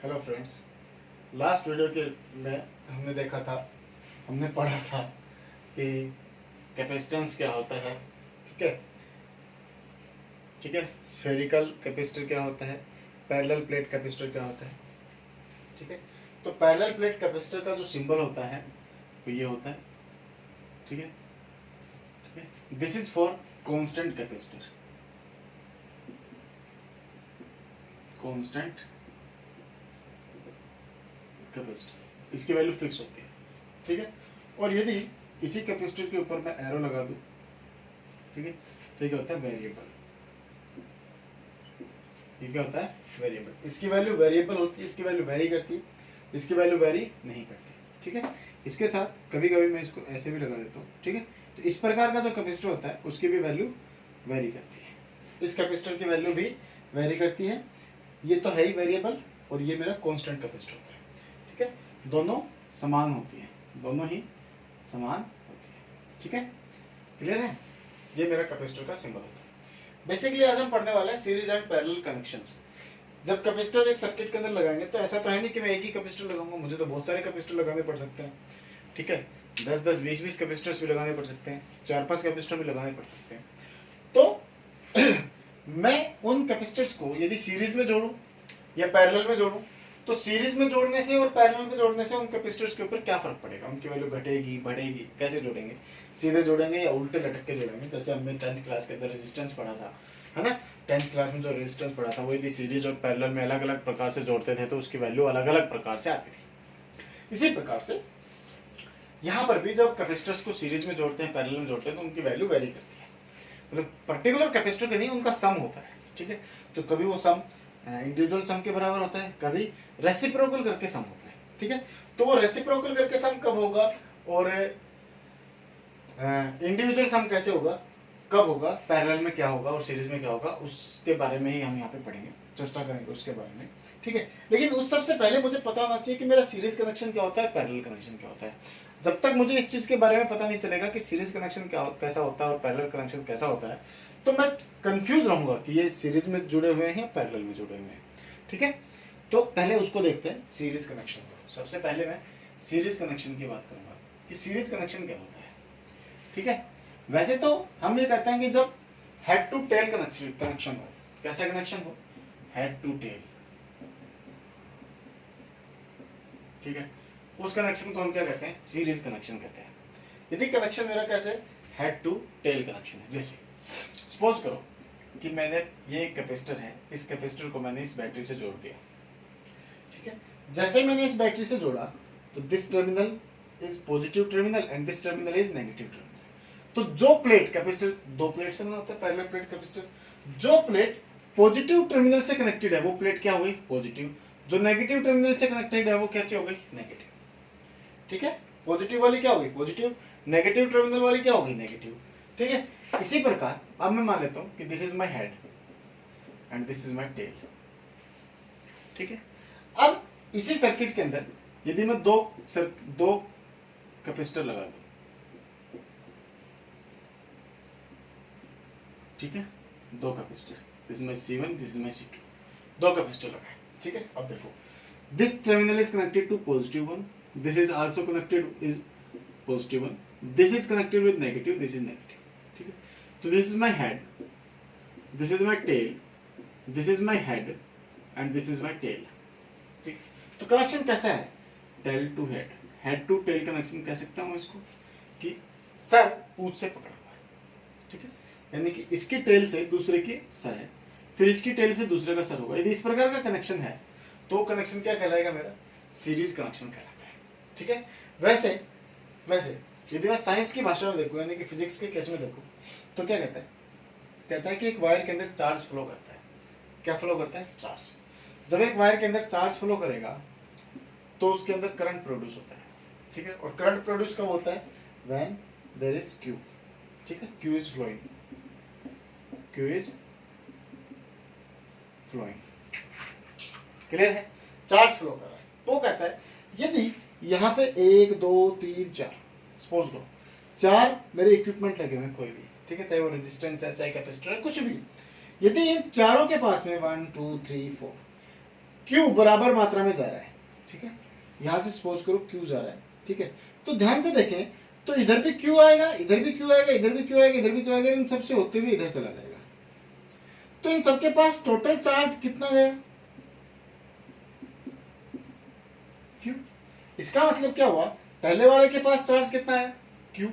Hello friends, last video के में हमने पढ़ा था कि कैपेसिटेंस क्या होता है। ठीक है, स्फेरिकल कैपेसिटर क्या होता है, पैरेलल प्लेट कैपेसिटर क्या होता है। ठीक है, तो पैरेलल प्लेट कैपेसिटर का जो सिंबल होता है वो ये होता है। ठीक है, this is for constant capacitor, constant capacitor, इसकी वैल्यू फिक्स होती है। ठीक है, और यदि इसी कैपेसिटर के ऊपर मैं एरो लगा दूं, ठीक है, तो क्या होता है वेरिएबल। ये क्या होता है वेरिएबल। इसकी वैल्यू वेरिएबल होती है, इसकी वैल्यू वेरी करती है, इसकी वैल्यू वेरी नहीं करती। ठीक है, इसके साथ कभी कभी मैं इसको ऐसे भी लगा देता हूँ। ठीक है, तो इस प्रकार का जो कैपेसिटर होता है उसकी भी वैल्यू वेरी करती है, इस कैपेसिटर की वैल्यू भी वेरी करती है। ये तो है ही वेरिएबल और ये मेरा कांस्टेंट कैपेसिटर होता है। ठीक है, दोनों समान होती है, दोनों ही समान होती है। ठीक है, क्लियर है। ये मेरा कैपेसिटर का सिंबल होता है। बेसिकली आज हम पढ़ने वाले हैं सीरीज एंड पैरेलल कनेक्शंस। जब कैपेसिटर एक सर्किट के अंदर लगाएंगे तो ऐसा तो है नहीं कि मैं एक ही कैपेसिटर लगाऊंगा, मुझे तो बहुत सारे कैपेसिटर लगाने पड़ सकते हैं। ठीक है, 10-10, 20-20 कैपेसिटर्स भी लगाने पड़ सकते हैं, 4-5 कैपेसिटर भी लगाने पड़ सकते हैं। तो मैं उन कैपेसिटर्स को यदि सीरीज में जोड़ूं या पैरेलल में जोड़ूं, तो सीरीज में जोड़ने से और पैरेलल में जोड़ने से उन कैपेसिटर्स के ऊपर क्या फर्क पड़ेगा, उनकी वैल्यू घटेगी बढ़ेगी, कैसे जोड़ेंगे, सीधे जोड़ेंगे या उल्टे लटक के जोड़ेंगे। जैसे हमने 10th क्लास के अंदर रेजिस्टेंस पढ़ा था, है ना। 10th क्लास में जो रेजिस्टेंस पढ़ा था वो यदि सीरीज और पैरेलल में अलग अलग प्रकार से जोड़ते थे तो उसकी वैल्यू अलग अलग प्रकार से आती थी। इसी प्रकार से यहाँ पर भी जब कैपेसिटर्स को सीरीज में जोड़ते हैं, पैरेलल में जोड़ते हैं, तो उनकी वैल्यू वेरी करती है। मतलब पर्टिकुलर कैपेसिटर के नहीं, उनका सम होता है। ठीक है, तो कभी वो सम इंडिविजुअल सम के बराबर होता है, कभी रेसिप्रोकल करके सम होता है। ठीक है, तो वो रेसिप्रोकल करके सम कब होगा और इंडिविजुअल सम कैसे होगा, कब होगा, पैरेलल में क्या होगा और सीरीज में क्या होगा, उसके बारे में ही हम यहाँ पे पढ़ेंगे, चर्चा करेंगे उसके बारे में। ठीक है, लेकिन उस सबसे पहले मुझे पता होना चाहिए कि मेरा सीरीज कनेक्शन क्या होता है, पैरेलल कनेक्शन क्या होता है। जब तक मुझे इस चीज के बारे में पता नहीं चलेगा कि सीरीज कनेक्शन कैसा होता है और पैरेलल कनेक्शन कैसा होता है, तो मैं कंफ्यूज रहूंगा कि ये सीरीज में जुड़े हुए हैं या पैरेलल में जुड़े हुए हैं। ठीक है, तो पहले उसको देखते हैं, सीरीज कनेक्शन को। सबसे पहले मैं सीरीज कनेक्शन की बात करूंगा कि सीरीज कनेक्शन क्या होता है। ठीक है, वैसे तो हम ये कहते हैं कि जब हेड टू टेल कनेक्शन हो, कैसा कनेक्शन हो, हेड टू टेल। ठीक है, उस कनेक्शन को हम क्या कहते हैं, सीरीज कनेक्शन कहते हैं। यदि कनेक्शन मेरा कैसे हेड टू टेल कनेक्शन है, जैसे सपोज करो कि मैंने ये एक कैपेसिटर है, इस कैपेसिटर को मैंने इस बैटरी से जोड़ दिया। ठीक है, जैसे ही मैंने इस बैटरी से जोड़ा तो this terminal is positive terminal and this terminal is negative terminal. तो जो प्लेट, कैपेसिटर दो प्लेट से बना होता है, पैरेलल प्लेट कैपेसिटर, जो प्लेट पॉजिटिव टर्मिनल से कनेक्टेड है वो प्लेट क्या हुई, पॉजिटिव। जो नेगेटिव टर्मिनल से कनेक्टेड है वो कैसी हो गई, नेगेटिव। ठीक है, पॉजिटिव वाली क्या होगी, पॉजिटिव, नेगेटिव टर्मिनल वाली क्या होगी, नेगेटिव। ठीक है, इसी प्रकार अब मैं मान लेता हूं कि this is my head and this is my tail. ठीक है, अब इसी सर्किट के अंदर यदि मैं दो कैपेसिटर लगा दूं, ठीक है, दो capacitor, this is my C1, this is my C2, दो कैपेसिटर लगाए। ठीक है, अब देखो, this terminal is connected to positive one, this is also connected is positive one, this is connected with negative, this is negative. ठीक है, तो this is my head, this is my tail, this is my head and this is my tail. ठीक, तो connection कैसा है, tail to head, head to tail connection कह सकता हूँ इसको, कि सर पूंछ से पकड़ा हुआ है। ठीक है, यानी कि इसकी टेल से दूसरे की सर है, फिर इसकी टेल से दूसरे का सर होगा। यदि इस प्रकार का कनेक्शन है तो कनेक्शन क्या कहलाएगा, मेरा सीरीज कनेक्शन कहलाएगा। ठीक है, वैसे यदि मैं साइंस की भाषा में देखूं, यानी कि फिजिक्स के केस में देखूं, तो क्या कहता है कि एक वायर के अंदर चार्ज फ्लो करता है। क्या फ्लो करता है, चार्ज। जब एक वायर के अंदर चार्ज फ्लो करेगा तो उसके अंदर करंट प्रोड्यूस होता है। ठीक है, और करंट प्रोड्यूस कब होता है, व्हेन देयर इज क्यू। ठीक है, Q is flowing, Q is flowing. Clear है, चार्ज फ्लो कर रहा है। तो कहता है यदि यहाँ पे 1 2 3 4, सपोज करो 4 मेरे इक्विपमेंट लगे हुए हैं कोई भी, ठीक है, चाहे वो रेजिस्टेंस है, चाहे कैपेसिटर है, कुछ भी, यदि इन चारों के पास में 1 2 3 4 Q बराबर मात्रा में जा रहा है, ठीक है। यहां से सपोज करो Q जा रहा है, ठीक है। तो ध्यान से देखें, तो इधर भी Q आएगा, इधर भी Q आएगा, इधर भी Q आएगा, इधर भी Q आएगा, इन सबसे होते हुए इधर चला जाएगा। तो इन सबके पास टोटल चार्ज कितना गया? Q। इसका मतलब क्या हुआ, पहले वाले के पास चार्ज कितना है? Q।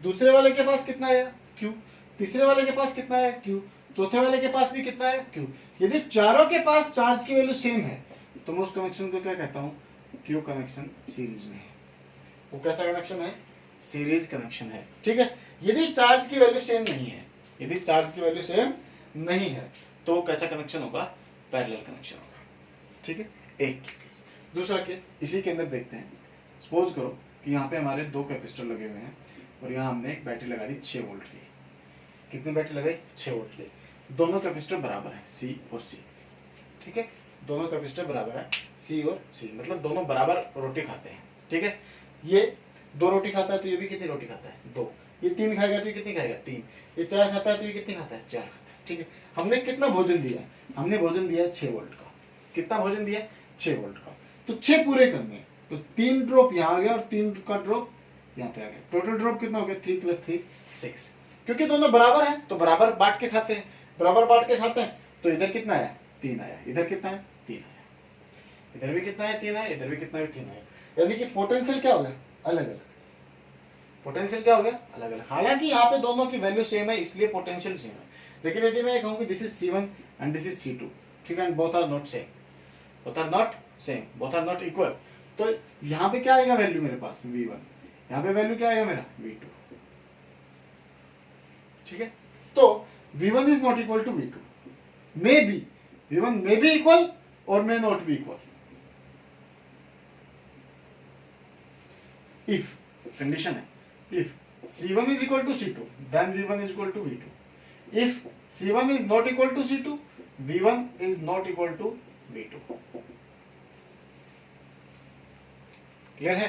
दूसरे वाले के पास कितना है? Q। तीसरे वाले के पास कितना है? Q। चौथे वाले के पास भी कितना है? Q। यदि चारों के पास चार्ज की वैल्यू सेम है तो मैं उस कनेक्शन को क्या कहता हूं? Q कनेक्शन सीरीज में है। वो कैसा कनेक्शन है? सीरीज कनेक्शन है, ठीक है। यदि चार्ज की वैल्यू सेम नहीं है, यदि चार्ज की वैल्यू सेम नहीं है तो कैसा कनेक्शन होगा? पैरेलल कनेक्शन होगा, ठीक है। एक केस। दूसरा केस इसी के अंदर देखते हैं। सपोज करो कि यहाँ पे हमारे 2 कैपेसिटर लगे हुए हैं और यहाँ हमने एक बैटरी लगा दी 6 वोल्ट की। कितनी बैटरी लगाई? 6 वोल्ट की। दोनों कैपेसिटर बराबर है, C और C, ठीक है। दोनों कैपेसिटर बराबर है, C और C, मतलब दोनों बराबर रोटी खाते हैं, ठीक है। ये 2 रोटी खाता है तो ये भी कितनी रोटी खाता है? 2। ये 3 खाएगा तो ये कितनी खाएगा? 3। ये 4 खाता है तो ये कितनी खाता है? 4 खाता है, ठीक है। हमने कितना भोजन दिया? हमने भोजन दिया 6 वोल्ट का। कितना भोजन दिया? 6 वोल्ट का। तो 6 पूरे करने हैं, तो 3 ड्रॉप यहाँ आ गया और 3 का ड्रॉप यहाँ पे आ गया। टोटल ड्रॉप कितना हो गया? 3 + 3 6। क्योंकि दोनों बराबर हैं तो बराबर बांट के खाते हैं, बराबर बांट के खाते हैं। तो इधर कितना आया? 3 आया। इधर कितना है? 3 आया। इधर भी कितना है? 3 आया। इधर भी कितना है? 3 आया। यानी कि पोटेंशियल क्या हो गया? अलग अलग। पोटेंशियल क्या हो गया? अलग अलग। हालांकि यहाँ पे दोनों की वैल्यू सेम है इसलिए पोटेंशियल सेम है, लेकिन यदि मैं कहूँ कि this is C1 and this is C2, ठीक है, and both are not same, both are not same, both are not equal, तो यहाँ पे क्या आएगा वैल्यू मेरे पास? V1। यहाँ पे वैल्यू क्या आएगा मेरा? V2, ठीक है। तो V1 is not equal to V2, may be V1 may be equal और may not be equal. If condition है, if C1 is equal to C2, then V1 is equal to V2. If C1 is not equal to C2, V1 is not equal to V2. Clear है?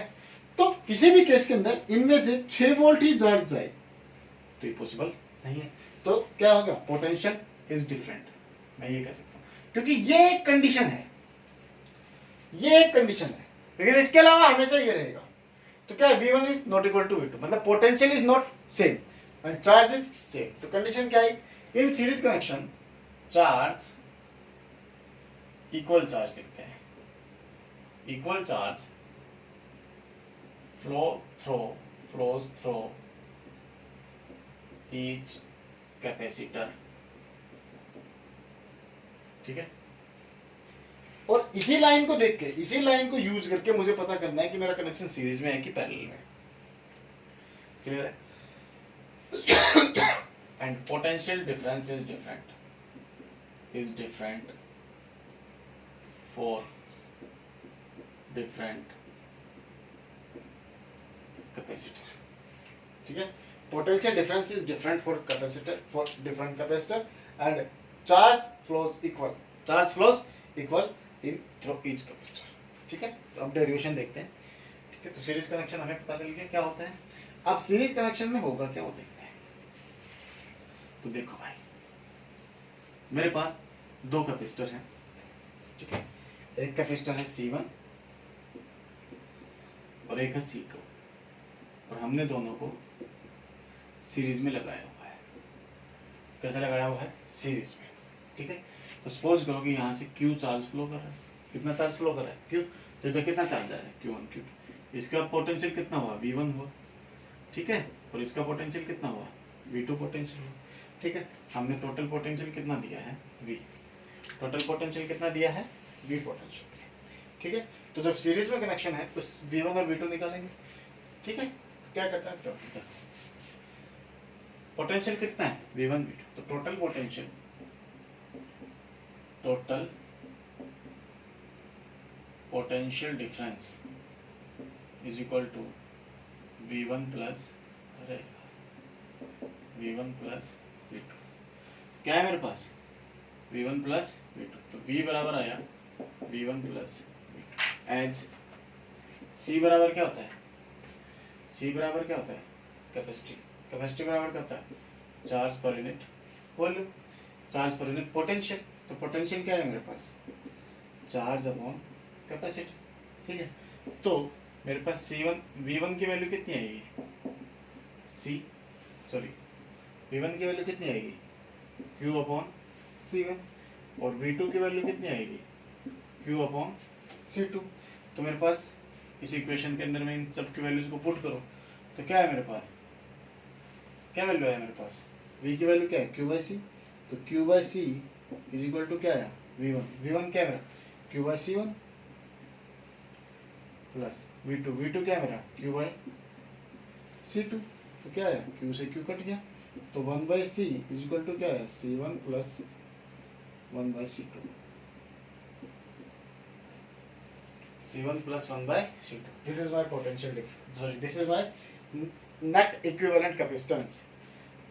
तो किसी भी case के अंदर इनमें से 6 volt ही charge जाए तो ये पॉसिबल नहीं है। तो क्या होगा? पोटेंशियल इज डिफरेंट, मैं ये कह सकता हूं, क्योंकि ये एक कंडीशन है, ये एक कंडीशन है, लेकिन इसके अलावा हमेशा ये रहेगा। तो क्या है? V1 is not equal to V2, मतलब potential is not same and charge is same. तो कंडीशन क्या है? In series connection charge equal charge लिखते हैं, equal charge flows through each capacitor, ठीक है। और इसी लाइन को देख के, इसी लाइन को यूज करके मुझे पता करना है कि मेरा कनेक्शन सीरीज में है कि पैरेलल में। क्लियर है? And potential difference is different for different capacitor, ठीक है। Potential difference is different for capacitor, for different capacitor, and charge flows equal in through each capacitor, ठीक है। तो अब डेरिवेशन देखते हैं, ठीक है। तो सीरीज कनेक्शन हमें पता चल गया क्या होता है। अब सीरीज कनेक्शन में होगा क्या, वो देखते हैं। तो देखो भाई, मेरे पास 2 कैपेसिटर हैं, ठीक है। एक कैपेसिटर है C1 और एक है C2, और हमने दोनों को सीरीज में लगाया हुआ है। कैसे लगाया हुआ है? सीरीज में, ठीक है। तो सपोज करो कि यहाँ से Q चार्ज फ्लो कर रहा है। कितना चार्ज फ्लो कर रहा है? Q। तो इधर कितना चार्ज आ रहा है? Q1 Q2। इसका पोटेंशियल कितना हुआ? V1 हुआ, ठीक है। और इसका पोटेंशियल कितना हुआ? V2 पोटेंशियल हुआ, ठीक है। हमने टोटल पोटेंशियल कितना दिया है? V। टोटल पोटेंशियल कितना दिया है? V पोटेंशियल, ठीक है। तो जब सीरीज में कनेक्शन है तो V1 और V2 निकालेंगे, ठीक है। क्या करता है? पोटेंशियल कितना है? V1 V2। तो total potential difference is equal to V1 plus V2। क्या है मेरे पास? V1 plus V2। तो V बराबर आया V1 plus V2। As C बराबर क्या होता है? C बराबर क्या होता है? कैपेसिटी। कैपेसिटी बराबर क्या होता है? Charge per unit volume. Charge per unit potential. तो पोटेंशियल क्या है मेरे पास? चार्ज अपॉन कैपेसिटी, ठीक है। तो मेरे पास C1 V1 की वैल्यू कितनी आएगी, V1 की वैल्यू कितनी आएगी, Q अपॉन C1, और V2 की वैल्यू कितनी आएगी, Q अपॉन C2। तो मेरे पास इस इक्वेशन के अंदर में इन सब की वैल्यूज को पुट करो तो क्या है मेरे पास, क्या वैल्यू है मेरे पास, V की वैल्यू क्या है, Q बाई सी। तो Q by C is equal to क्या है, V1 क्या है मेरा, Q by C1 plus V2 क्या है मेरा, Q बाई C2। तो क्या है, Q से Q कट गया, तो 1 by C is equal to क्या है, C1 plus 1 by C2, C1 plus 1 by C2. This is my potential difference. Sorry, this is my net equivalent capacitance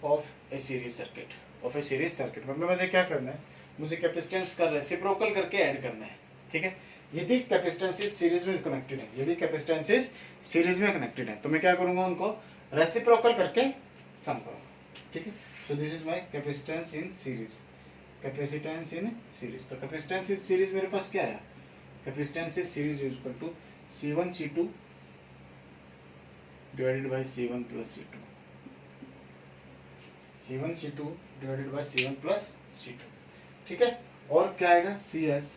of a series circuit. Of a series circuit. मतलब मुझे क्या करना है, मुझे capacitance का reciprocal करके ऐड करना है, ठीक है। यदि कैपेसिटेंसेस सीरीज में कनेक्टेड है, यदि कैपेसिटेंसेस सीरीज में कनेक्टेड है, तो मैं क्या करूंगा, उनको रेसिप्रोकल करके सम करूंगा, ठीक है। So this is my capacitance in series, capacitance in series. तो कैपेसिटेंस इन सीरीज मेरे पास क्या है, capacitance is series is equal to C1 C2 divided by C1 plus C2, C1 C2 divided by C1 plus C2, ठीक है। और क्या आएगा, CS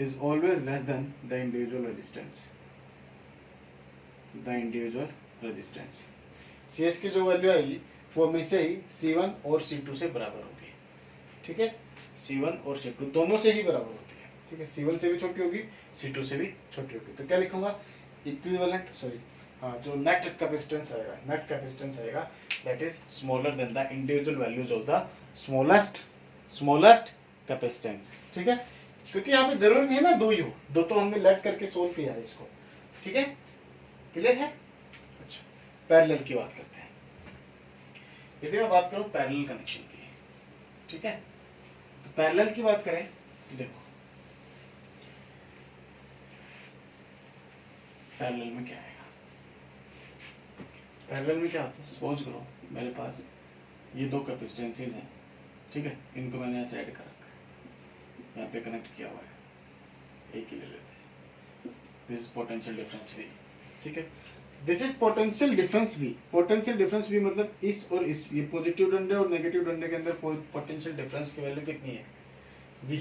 is always less than the individual resistance, the individual resistance. CS की जो value आएगी वो हमेशा ही C1 और C2 से बराबर होगी, ठीक है। C1 और C2 दोनों से ही बराबर होती है, ठीक है। C1 से भी छोटी होगी, C2 से भी छोटी होगी। तो क्या लिखूंगा, इक्विवेलेंट, सॉरी हाँ, जो नेट कैपेसिटेंस आएगा that is smaller than the individual values of the smallest capacitance, ठीक है। क्योंकि यहाँ पे जरूरी नहीं है ना दो ही हो, दो तो हमने लेट करके सोल्व किया है इसको, ठीक है, क्लियर है। अच्छा, पैरेलल की बात करते हैं। यदि मैं बात करूं पैरेलल कनेक्शन की, ठीक है, तो पैरेलल की बात करें तो देखो पैरेलल में क्या आएगा, पैरेलल में क्या होता है, सपोज करो मेरे पास ये दो कैपेसिटेंसेस हैं, ठीक है, इनको मैंने ऐसे ऐड कर रखा है, यहाँ पे कनेक्ट किया हुआ है, एक ही ले लेते हैं। This is potential difference V, ठीक है, this is potential difference V। Potential difference V मतलब इस और इस, ये पॉजिटिव डंडे और नेगेटिव डंडे के अंदर पोटेंशियल डिफरेंस की वैल्यू कितनी है, V।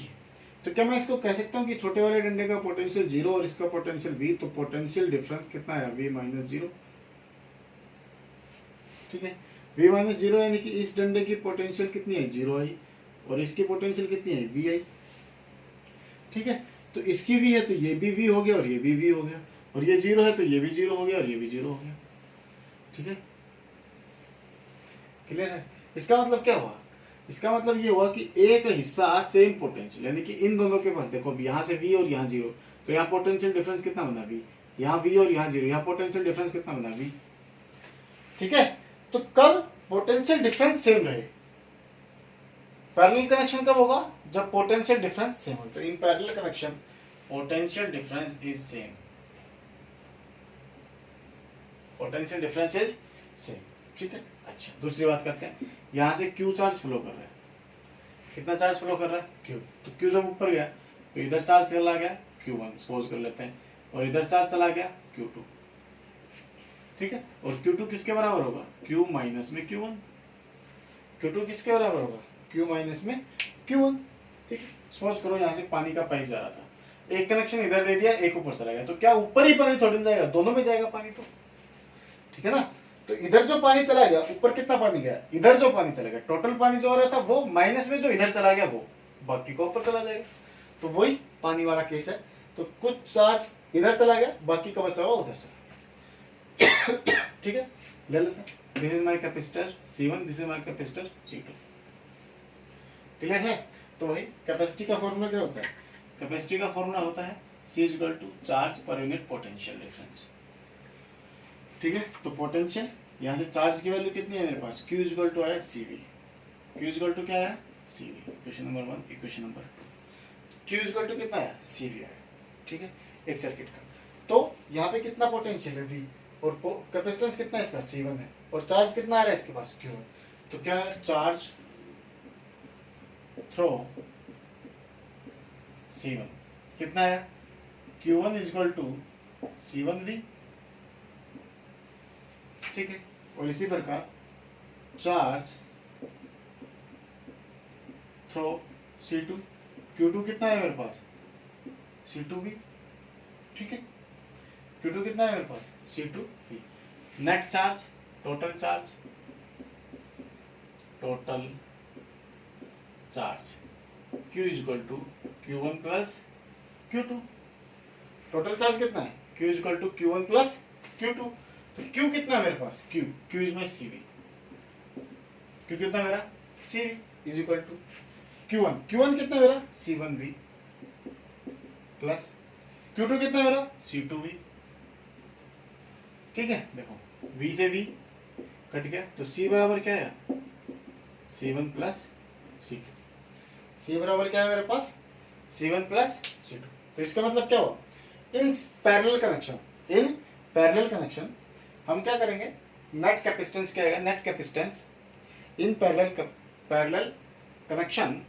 तो क्या मैं इसको कह सकता हूँ कि छोटे वाले डंडे का पोटेंशियल 0 और इसका पोटेंशियल V, तो पोटेंशियल डिफरेंस कितना है, V माइनस 0, ठीक है। V माइनस 0 यानी कि इस डंडे की पोटेंशियल कितनी है, 0 आई, और इसकी पोटेंशियल कितनी है, V आई, ठीक है। तो इसकी V है तो ये भी V हो गया और ये भी V हो गया, और ये 0 है तो ये भी 0 हो गया और ये भी 0 हो गया, ठीक है, क्लियर है। इसका मतलब क्या हुआ, इसका मतलब ये हुआ कि एक हिस्सा सेम पोटेंशियल, यानी कि इन दोनों के पास देखो यहाँ से V और यहाँ 0, तो यहाँ पोटेंशियल डिफरेंस कितना बना, V, यहाँ V और यहाँ 0, यहाँ पोटेंशियल डिफरेंस कितना बना, V, ठीक है। तो कब पोटेंशियल डिफरेंस सेम रहे, पैरेलल कनेक्शन कब होगा, जब पोटेंशियल डिफरेंस सेम हो। तो in parallel connection potential difference is same, potential difference is same, ठीक है। अच्छा, दूसरी बात करते हैं, यहां से Q चार्ज फ्लो कर रहा है, कितना चार्ज फ्लो कर रहा है, Q। तो Q जब ऊपर गया तो इधर चार्ज चला गया Q1, सपोज कर लेते हैं, और इधर चार्ज चला गया Q2, ठीक है। और Q2 किसके बराबर होगा, Q माइनस में Q1, Q2 किसके बराबर होगा, Q माइनस में Q1, ठीक है। सपोज करो यहाँ से पानी का पाइप जा रहा था, एक कनेक्शन इधर दे दिया, एक ऊपर चला गया, तो क्या ऊपर ही पानी थोड़ी जाएगा, दोनों में जाएगा पानी, तो ठीक है ना। तो इधर जो पानी चला गया, ऊपर कितना पानी गया, इधर जो पानी चला गया, टोटल पानी जो आ रहा था वो माइनस में जो इधर चला गया वो बाकी को ऊपर चला जाएगा, तो वही पानी वाला केस है। तो कुछ चार्ज इधर चला गया, बाकी का बचा हुआ उधर चला गया, ठीक है, ले लेते हैं। This is my capacitor C1, this is my capacitor C2, clear है। तो वही कैपेसिटी का फॉर्मूला क्या होता है, कैपेसिटी का फॉर्मूला होता है C is equal to charge per unit potential difference, ठीक है। तो पोटेंशियल यहाँ से चार्ज की वैल्यू कितनी है मेरे पास, Q इज इक्वल टू आया CV, Q is equal to क्या है CV, equation number 1, equation number 2, Q is equal to कितना है CV आया, ठीक है, एक सर्किट का। तो यहाँ पे कितना पोटेंशियल है V, और कैपेसिटेंस कितना है इसका C1 है, और चार्ज कितना आ रहा है इसके पास Q1, तो क्या है, चार्ज थ्रो C1 कितना है, Q1 is equal to C1V, ठीक है। और इसी प्रकार चार्ज थ्रो C2, Q2 कितना है मेरे पास, C2V, ठीक है। Q2 कितना है मेरे पास, C2V। Net charge, total charge, total charge Q is equal to Q1 plus Q2। Total charge कितना है, Q is equal to Q1 plus Q2। तो Q कितना है मेरे पास, Q is my CV, Q कितना मेरा, CV is equal to Q1 कितना मेरा, C1V प्लस Q2 कितना मेरा, C2V, ठीक है। देखो V से V कट गया तो C बराबर क्या है, C1 प्लस C2। C बराबर क्या है मेरे पास, C1 प्लस C2। तो इसका मतलब क्या हुआ, इन पैरेलल कनेक्शन हम क्या करेंगे, नेट कैपेसिटेंस क्या है, net capacitance in parallel connection,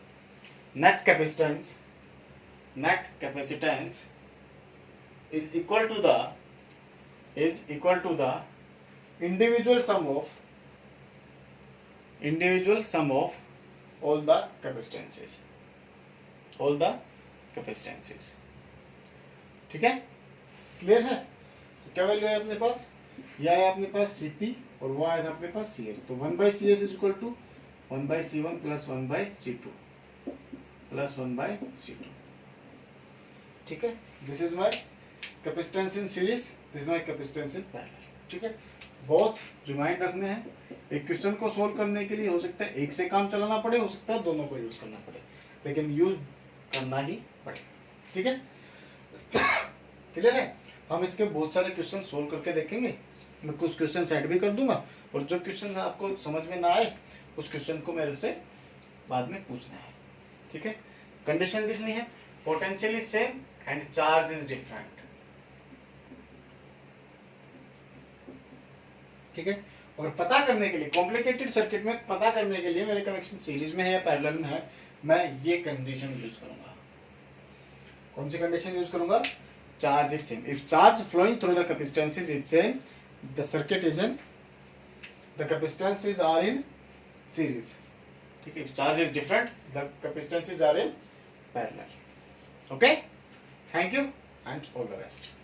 net capacitance is equal to the individual sum of all the capacitances, ठीक है। क्लियर है। तो क्या वैल्यू है अपने पास, यह है अपने पास Cp और वो आया था अपने पास Cs। तो 1/Cs is equal to 1/C1 plus 1/C2 plus 1/C2, ठीक है। This is my capacitance in series, this is my capacitance in parallel, ठीक है। बहुत रिमाइंड रखने हैं, एक क्वेश्चन को सोल्व करने के लिए हो सकता है एक से काम चलाना पड़े, हो सकता है दोनों को यूज करना पड़े, लेकिन यूज करना ही पड़े, ठीक है। क्लियर है। हम इसके बहुत सारे क्वेश्चन सोल्व करके देखेंगे, मैं कुछ क्वेश्चन सेट भी कर दूंगा, और जो क्वेश्चन आपको समझ में ना आए उस क्वेश्चन को मेरे से बाद में पूछना है, ठीक है। कंडीशन लिखनी है, potential is same and charge is different, ठीक है। और पता करने के लिए, कॉम्प्लिकेटेड सर्किट में पता करने के लिए मेरे कनेक्शन सीरीज में है या पैरेलल में है, मैं ये कंडीशन यूज करूंगा। कौन सी कंडीशन यूज करूंगा, charge is same, if charge flowing through the capacitances is same, the circuit is in, the capacitances are in series, ठीक है। If charge is different, the capacitances are in parallel, okay. Thank you and all the best.